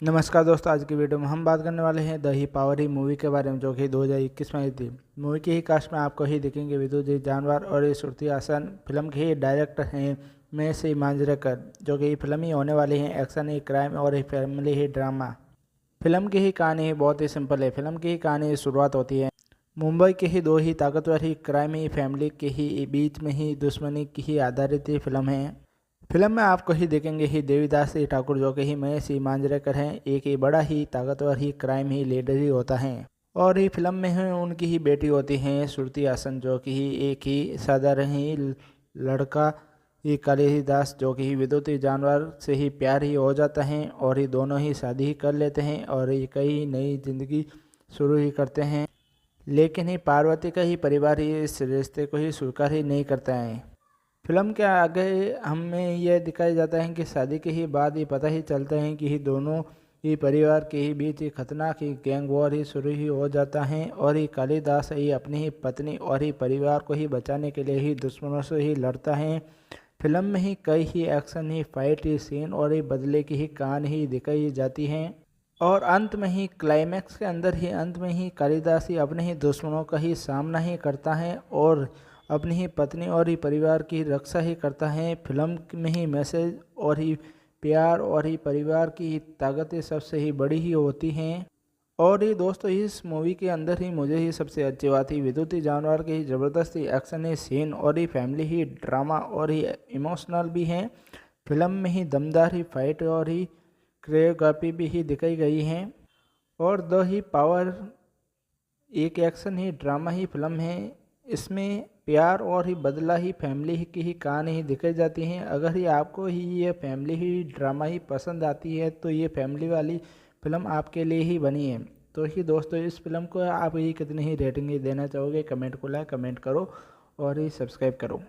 नमस्कार दोस्तों, आज की वीडियो में हम बात करने वाले हैं the he power he movie के बारे में, जो कि 2021 में आई थी। मूवी की ही कास्ट में आपको ही दिखेंगे विदुजीत जानवर और ये श्रुति हासन। फिल्म के ही डायरेक्टर हैं महेश मांजरेकर, जो कि फिल्म ही होने वाली है एक्शन ही क्राइम और ही फैमिली ही ड्रामा। फिल्म की ही कहानी बहुत ही सिंपल है। फिल्म की ही कहानी शुरुआत होती है मुंबई के ही दो ही ताकतवर ही क्राइम ही फैमिली के ही बीच में ही दुश्मनी की ही आधारित ही फिल्म है। फिल्म में आपको ही देखेंगे ही देवीदास ही ठाकुर, जो कि ही महेश ही मांजरेकर हैं। एक ही बड़ा ही ताकतवर ही क्राइम ही लीडर ही होता है और ही फिल्म में ही उनकी ही बेटी होती है श्रुति हासन, जो कि ही एक ही साधारण ही लड़का ही कालिदास, जो कि ही विद्युत जानवर से ही प्यार ही हो जाता है और ही दोनों ही शादी ही कर लेते हैं और ये कई नई जिंदगी शुरू ही करते हैं। लेकिन ही पार्वती का ही परिवार ही इस रिश्ते को ही स्वीकार ही नहीं करता है। फिल्म के आगे हमें यह दिखाया जाता है कि शादी के ही बाद ही पता ही चलता है कि ही दोनों ही परिवार के ही बीच ही खतरनाक ही गैंग वॉर ही शुरू ही हो जाता है और ही कालिदास ही अपनी ही पत्नी और ही परिवार को ही बचाने के लिए ही दुश्मनों से ही लड़ता है। फिल्म में ही कई ही एक्शन ही फाइट ही सीन और ही बदले की ही कहानी ही दिखाई जाती है और अंत में ही क्लाइमैक्स के अंदर ही अंत में ही कालिदास ही अपने ही दुश्मनों का ही सामना ही करता है और अपनी ही पत्नी और ही परिवार की रक्षा ही करता है। फिल्म में ही मैसेज और ही प्यार और ही परिवार की ताकतें सबसे ही बड़ी ही होती हैं। और ये दोस्तों, इस मूवी के अंदर ही मुझे ही सबसे अच्छी बात ही विद्युत जानवर की ही ज़बरदस्त ही एक्शन ही सीन और ही फैमिली ही ड्रामा और ही इमोशनल भी हैं। फिल्म में ही दमदार ही फाइट और ही कोरियोग्राफी भी ही दिखाई गई हैं और द ही पावर एक एक्शन ही ड्रामा ही फिल्म है। इसमें प्यार और ही बदला ही फैमिली की ही कहानी ही दिखाई जाती हैं। अगर ही आपको ही ये फैमिली ही ड्रामा ही पसंद आती है तो ये फैमिली वाली फिल्म आपके लिए ही बनी है। तो ही दोस्तों, इस फिल्म को आप ही कितनी ही रेटिंग देना चाहोगे, कमेंट को लाइक कमेंट करो और ही सब्सक्राइब करो।